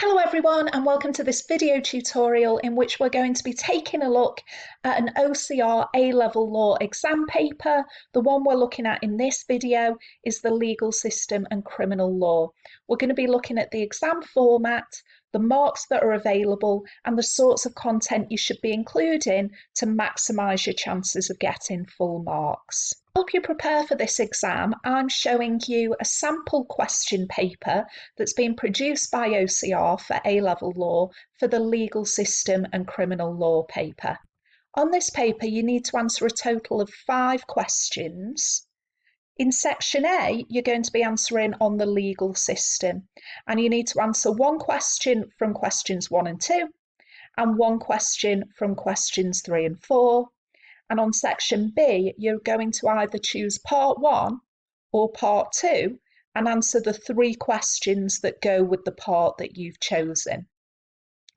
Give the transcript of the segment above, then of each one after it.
Hello everyone, and welcome to this video tutorial in which we're going to be taking a look at an OCR A-level law exam paper. The one we're looking at in this video is the legal system and criminal law. We're going to be looking at the exam format, the marks that are available, and the sorts of content you should be including to maximise your chances of getting full marks. To help you prepare for this exam, I'm showing you a sample question paper that's been produced by OCR for A-level law for the legal system and criminal law paper. On this paper, you need to answer a total of 5 questions. In section A, you're going to be answering on the legal system, and you need to answer one question from questions 1 and 2, and one question from questions 3 and 4. And on section B, you're going to either choose part 1 or part 2 and answer the 3 questions that go with the part that you've chosen.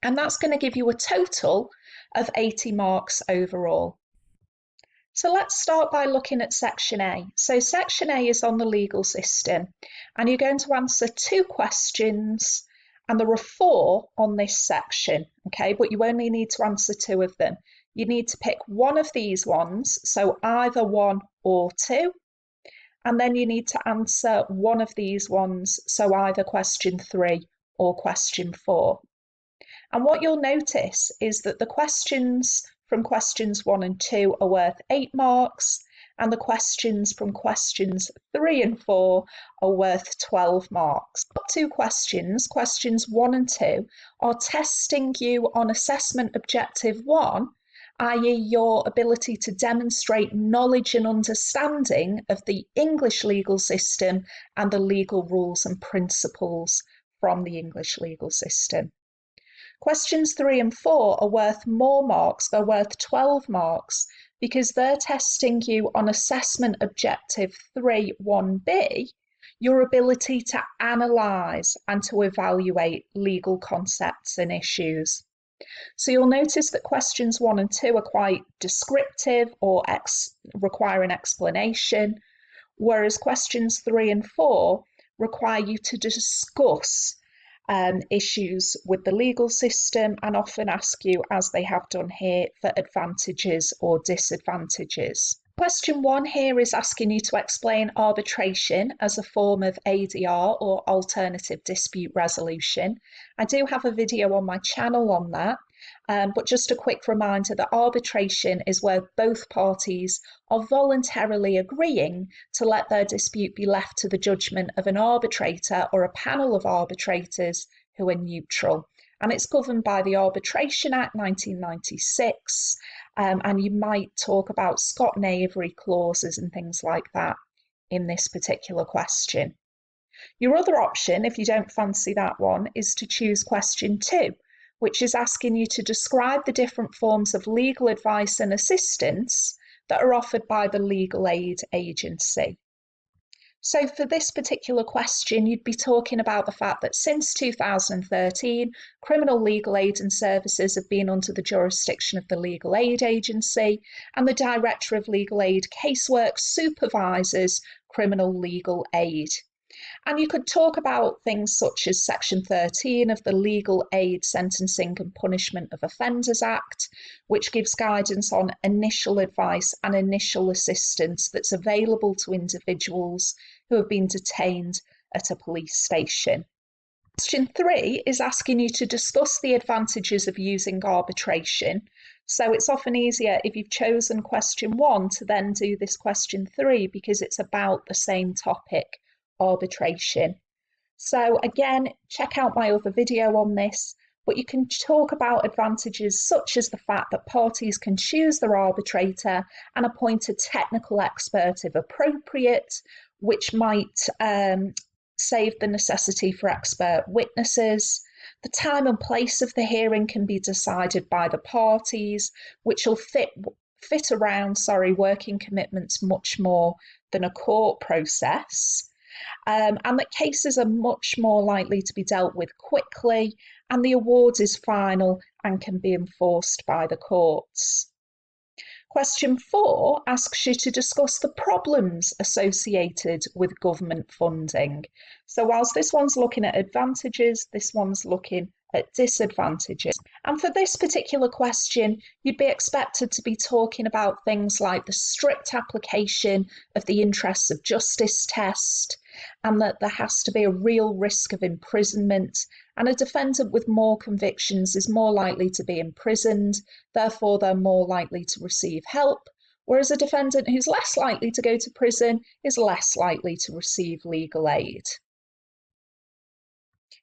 And that's going to give you a total of 80 marks overall. So let's start by looking at section A. So section A is on the legal system, and you're going to answer 2 questions, and there are 4 on this section, okay, but you only need to answer 2 of them. You need to pick one of these ones, so either 1 or 2, and then you need to answer one of these ones, so either question 3 or question 4. And what you'll notice is that the questions from questions 1 and 2 are worth 8 marks, and the questions from questions 3 and 4 are worth 12 marks. Top 2 questions, questions 1 and 2, are testing you on assessment objective 1, i.e. your ability to demonstrate knowledge and understanding of the English legal system and the legal rules and principles from the English legal system. Questions 3 and 4 are worth more marks, they're worth 12 marks, because they're testing you on assessment objective 3.1b, your ability to analyse and to evaluate legal concepts and issues. So you'll notice that questions 1 and 2 are quite descriptive or require an explanation, whereas questions 3 and 4 require you to discuss issues with the legal system and often ask you, as they have done here, for advantages or disadvantages. Question 1 here is asking you to explain arbitration as a form of ADR or alternative dispute resolution. I do have a video on my channel on that, but just a quick reminder that arbitration is where both parties are voluntarily agreeing to let their dispute be left to the judgment of an arbitrator or a panel of arbitrators who are neutral. And it's governed by the Arbitration Act 1996, and you might talk about Scott and Avery clauses and things like that in this particular question. Your other option, if you don't fancy that one, is to choose question 2, which is asking you to describe the different forms of legal advice and assistance that are offered by the legal aid agency. So for this particular question, you'd be talking about the fact that since 2013, criminal legal aid and services have been under the jurisdiction of the legal aid agency, and the Director of Legal Aid casework supervises criminal legal aid. And you could talk about things such as Section 13 of the Legal Aid Sentencing and Punishment of Offenders Act, which gives guidance on initial advice and initial assistance that's available to individuals who have been detained at a police station. Question 3 is asking you to discuss the advantages of using arbitration. So it's often easier if you've chosen question 1 to then do this question 3 because it's about the same topic, arbitration. So again, check out my other video on this, but you can talk about advantages such as the fact that parties can choose their arbitrator and appoint a technical expert if appropriate, which might save the necessity for expert witnesses. The time and place of the hearing can be decided by the parties, which will fit around working commitments much more than a court process. And that cases are much more likely to be dealt with quickly, and the award is final and can be enforced by the courts. Question 4 asks you to discuss the problems associated with government funding. So whilst this one's looking at advantages, this one's looking at disadvantages. And for this particular question, you'd be expected to be talking about things like the strict application of the interests of justice test, and that there has to be a real risk of imprisonment, and a defendant with more convictions is more likely to be imprisoned, therefore they're more likely to receive help, whereas a defendant who's less likely to go to prison is less likely to receive legal aid.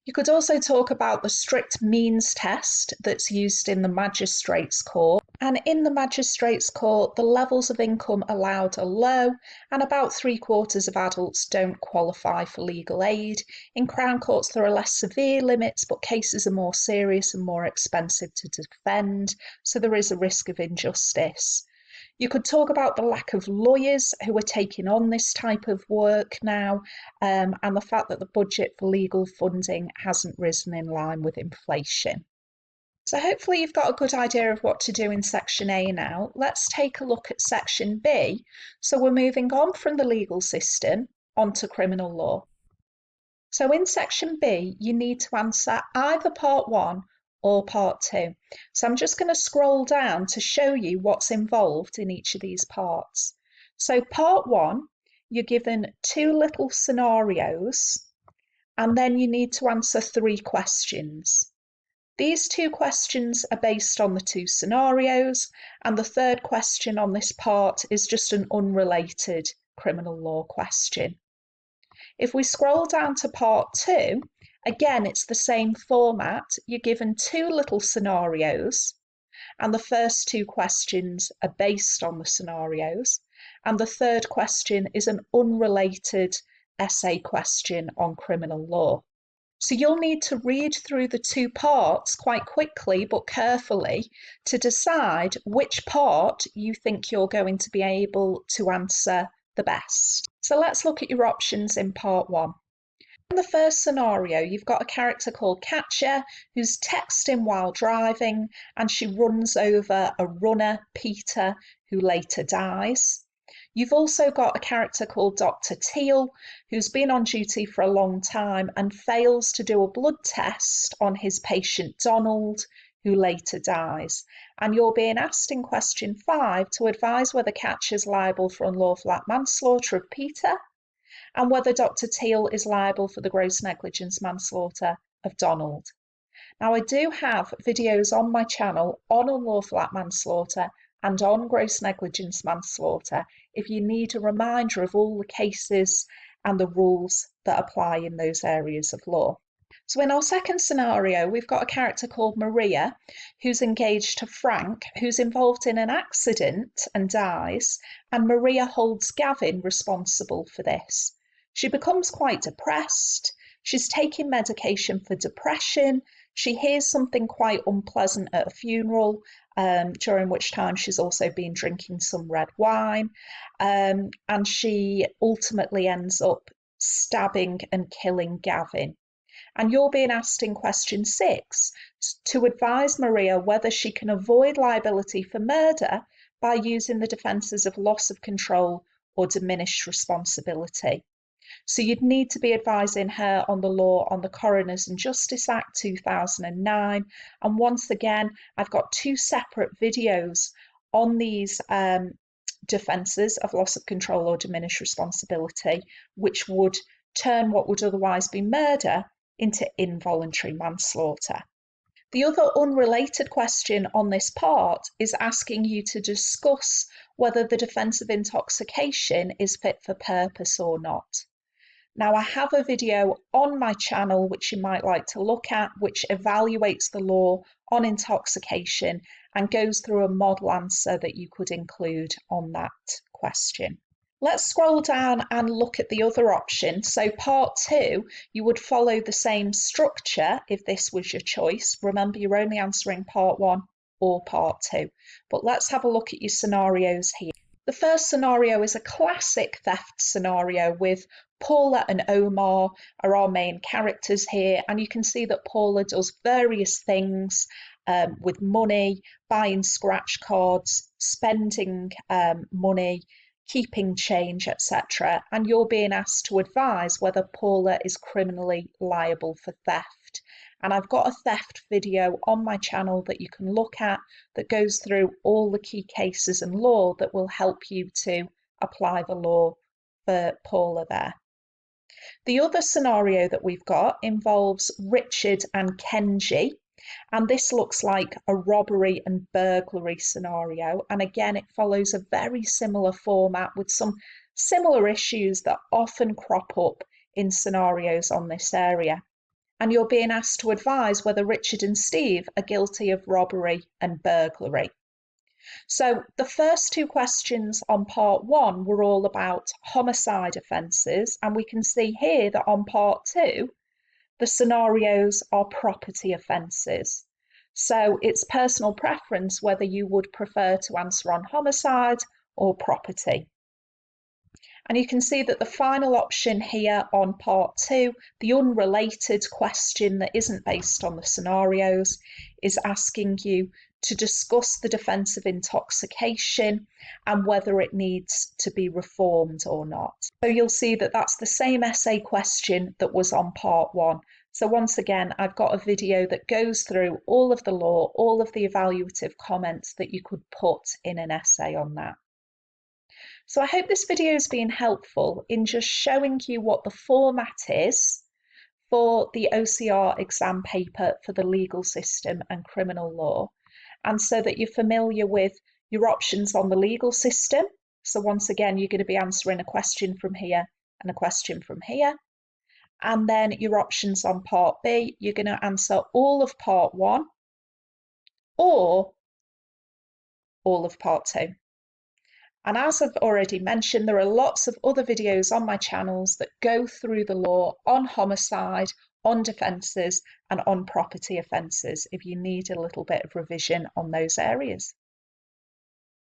You could also talk about the strict means test that's used in the magistrates' court. And in the magistrates' court, the levels of income allowed are low, and about 3/4 of adults don't qualify for legal aid. In Crown courts, there are less severe limits, but cases are more serious and more expensive to defend, so there is a risk of injustice. You could talk about the lack of lawyers who are taking on this type of work now, and the fact that the budget for legal funding hasn't risen in line with inflation. So hopefully you've got a good idea of what to do in section A now. Let's take a look at section B. So we're moving on from the legal system onto criminal law. So in section B, you need to answer either part 1 or part 2. So I'm just going to scroll down to show you what's involved in each of these parts. So part 1, you're given 2 little scenarios, and then you need to answer 3 questions. These 2 questions are based on the 2 scenarios, and the 3rd question on this part is just an unrelated criminal law question. If we scroll down to part 2, again, it's the same format. You're given 2 little scenarios, and the first 2 questions are based on the scenarios, and the 3rd question is an unrelated essay question on criminal law. So you'll need to read through the 2 parts quite quickly but carefully to decide which part you think you're going to be able to answer the best. So let's look at your options in part 1. In the first scenario, you've got a character called Katja who's texting while driving, and she runs over a runner, Peter, who later dies. You've also got a character called Dr. Teal, who's been on duty for a long time and fails to do a blood test on his patient Donald, who later dies. And you're being asked in question 5 to advise whether Katja is liable for unlawful act manslaughter of Peter, and whether Dr. Teal is liable for the gross negligence manslaughter of Donald. Now, I do have videos on my channel on unlawful act manslaughter and on gross negligence manslaughter if you need a reminder of all the cases and the rules that apply in those areas of law. So in our second scenario, we've got a character called Maria who's engaged to Frank, who's involved in an accident and dies, and Maria holds Gavin responsible for this. She becomes quite depressed. She's taking medication for depression. She hears something quite unpleasant at a funeral, during which time she's also been drinking some red wine, and she ultimately ends up stabbing and killing Gavin. And you're being asked in question 6 to advise Maria whether she can avoid liability for murder by using the defences of loss of control or diminished responsibility. So you'd need to be advising her on the law on the Coroners and Justice Act 2009. And once again, I've got 2 separate videos on these defences of loss of control or diminished responsibility, which would turn what would otherwise be murder into involuntary manslaughter. The other unrelated question on this part is asking you to discuss whether the defence of intoxication is fit for purpose or not. Now, I have a video on my channel which you might like to look at, which evaluates the law on intoxication and goes through a model answer that you could include on that question. Let's scroll down and look at the other option. So part 2, you would follow the same structure if this was your choice. Remember, you're only answering part 1 or part 2. But let's have a look at your scenarios here. The first scenario is a classic theft scenario with Paula and Omar are our main characters here, and you can see that Paula does various things with money, buying scratch cards, spending money, keeping change, etc. And you're being asked to advise whether Paula is criminally liable for theft. And I've got a theft video on my channel that you can look at that goes through all the key cases and law that will help you to apply the law for Paula there. The other scenario that we've got involves Richard and Kenji, and this looks like a robbery and burglary scenario. And again, it follows a very similar format with some similar issues that often crop up in scenarios on this area. And you're being asked to advise whether Richard and Steve are guilty of robbery and burglary. So the first two questions on part one were all about homicide offences, and we can see here that on part two, the scenarios are property offences. So it's personal preference whether you would prefer to answer on homicide or property. And you can see that the final option here on part two, the unrelated question that isn't based on the scenarios, is asking you to discuss the defence of intoxication and whether it needs to be reformed or not. So you'll see that that's the same essay question that was on part one. So once again, I've got a video that goes through all of the law, all of the evaluative comments that you could put in an essay on that. So I hope this video has been helpful in just showing you what the format is for the OCR exam paper for the legal system and criminal law, and so that you're familiar with your options on the legal system. So once again, you're going to be answering a question from here and a question from here. And then your options on part B, you're going to answer all of part one or all of part two. And as I've already mentioned, there are lots of other videos on my channels that go through the law on homicide, on defences, and on property offences if you need a little bit of revision on those areas.